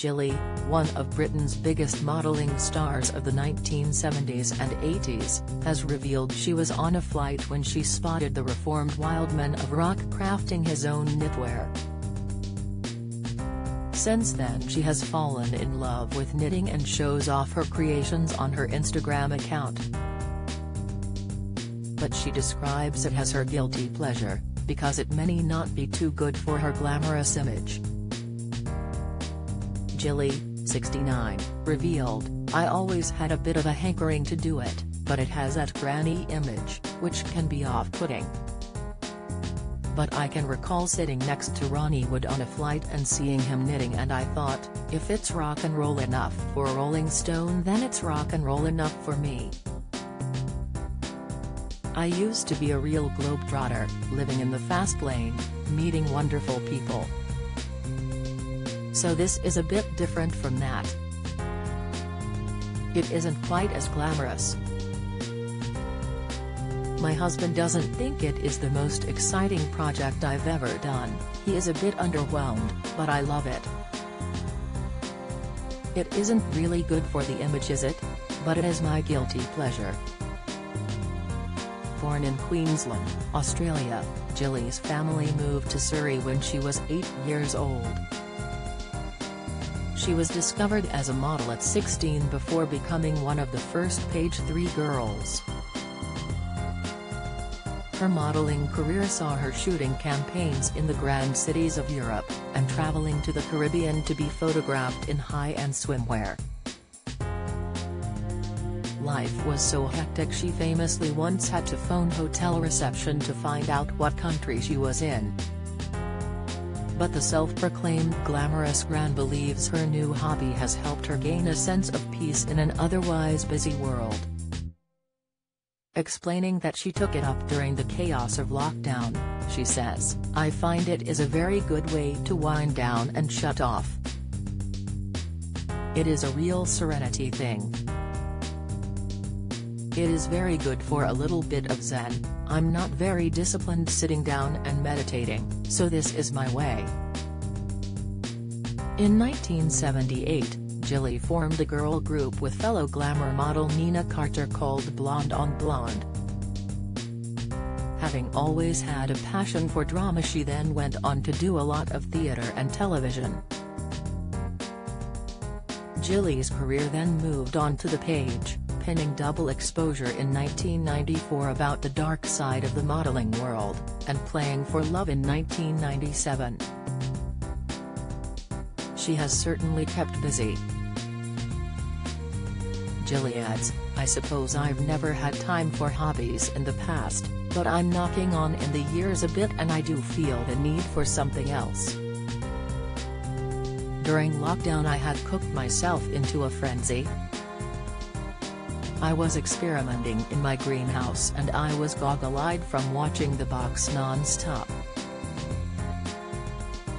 Jilly, one of Britain's biggest modelling stars of the 1970s and 80s, has revealed she was on a flight when she spotted the reformed wild man of rock crafting his own knitwear. Since then she has fallen in love with knitting and shows off her creations on her Instagram account. But she describes it as her guilty pleasure, because it may not be too good for her glamorous image. Jilly, 69, revealed, "I always had a bit of a hankering to do it, but it has that granny image, which can be off-putting. But I can recall sitting next to Ronnie Wood on a flight and seeing him knitting, and I thought, if it's rock and roll enough for Rolling Stone, then it's rock and roll enough for me. I used to be a real globetrotter, living in the fast lane, meeting wonderful people. So this is a bit different from that. It isn't quite as glamorous. My husband doesn't think it is the most exciting project I've ever done, he is a bit underwhelmed, but I love it. It isn't really good for the image, is it? But it is my guilty pleasure." Born in Queensland, Australia, Jilly's family moved to Surrey when she was 8 years old. She was discovered as a model at 16 before becoming one of the first Page 3 girls. Her modeling career saw her shooting campaigns in the grand cities of Europe, and traveling to the Caribbean to be photographed in high-end swimwear. Life was so hectic she famously once had to phone hotel reception to find out what country she was in. But the self-proclaimed glamorous Gran believes her new hobby has helped her gain a sense of peace in an otherwise busy world. Explaining that she took it up during the chaos of lockdown, she says, "I find it is a very good way to wind down and shut off. It is a real serenity thing. It is very good for a little bit of zen. I'm not very disciplined sitting down and meditating, so this is my way." In 1978, Jilly formed a girl group with fellow glamour model Nina Carter called Blonde on Blonde. Having always had a passion for drama, she then went on to do a lot of theatre and television. Jilly's career then moved on to The Page, penning Double Exposure in 1994 about the dark side of the modeling world, and Playing for Love in 1997. She has certainly kept busy. Jilly adds, "I suppose I've never had time for hobbies in the past, but I'm knocking on in the years a bit and I do feel the need for something else. During lockdown I had cooked myself into a frenzy. I was experimenting in my greenhouse and I was goggle-eyed from watching the box non-stop.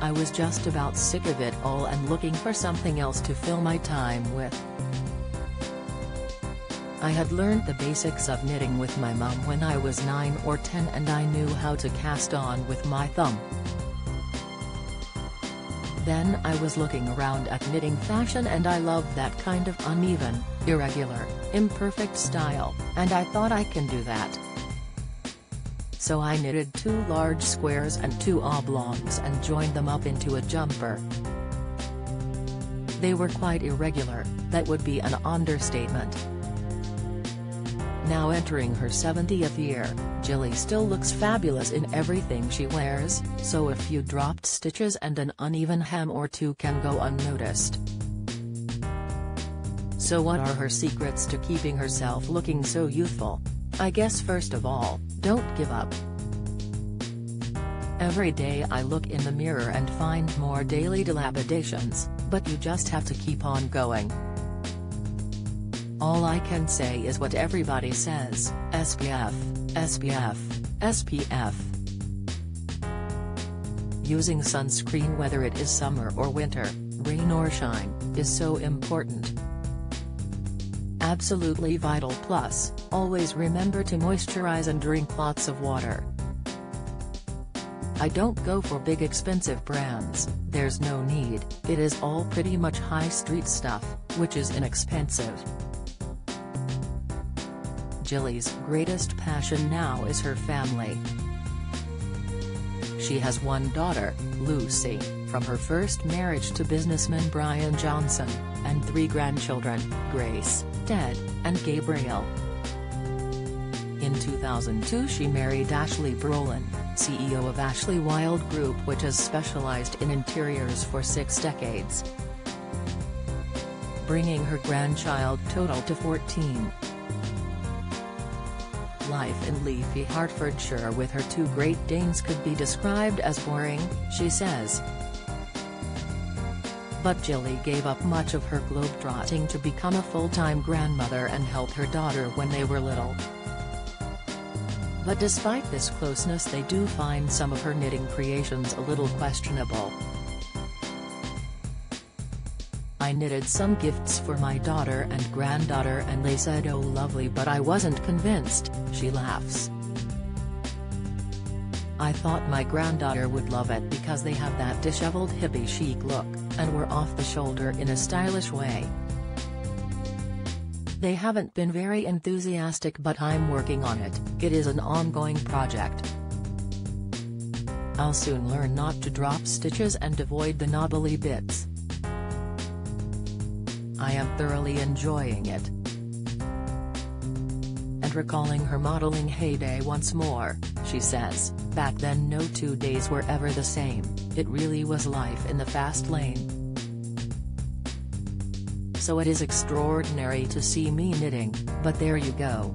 I was just about sick of it all and looking for something else to fill my time with. I had learned the basics of knitting with my mum when I was 9 or 10 and I knew how to cast on with my thumb. Then I was looking around at knitting fashion and I loved that kind of uneven, irregular, imperfect style, and I thought I can do that. So I knitted 2 large squares and 2 oblongs and joined them up into a jumper. They were quite irregular, that would be an understatement." Now entering her 70th year, Jilly still looks fabulous in everything she wears, so a few dropped stitches and an uneven hem or two can go unnoticed. So what are her secrets to keeping herself looking so youthful? I guess first of all, don't give up. Every day I look in the mirror and find more daily dilapidations, but you just have to keep on going. All I can say is what everybody says, SPF, SPF, SPF. Using sunscreen whether it is summer or winter, rain or shine, is so important. Absolutely vital. Plus, always remember to moisturize and drink lots of water. I don't go for big expensive brands, there's no need, it is all pretty much high street stuff, which is inexpensive. Jilly's greatest passion now is her family. She has one daughter, Lucy, from her first marriage to businessman Brian Johnson, and 3 grandchildren, Grace, Ted, and Gabriel. In 2002 she married Ashley Brolin, CEO of Ashley Wild Group, which has specialized in interiors for 6 decades, bringing her grandchild total to 14. Life in leafy Hertfordshire with her 2 Great Danes could be described as boring, she says. But Jilly gave up much of her globetrotting to become a full-time grandmother and help her daughter when they were little. But despite this closeness, they do find some of her knitting creations a little questionable. I knitted some gifts for my daughter and granddaughter and they said oh lovely, but I wasn't convinced, she laughs. I thought my granddaughter would love it because they have that disheveled hippie chic look, and were off the shoulder in a stylish way. They haven't been very enthusiastic, but I'm working on it, it is an ongoing project. I'll soon learn not to drop stitches and avoid the knobbly bits. I am thoroughly enjoying it. And recalling her modeling heyday once more, she says, back then no 2 days were ever the same, it really was life in the fast lane. So it is extraordinary to see me knitting, but there you go.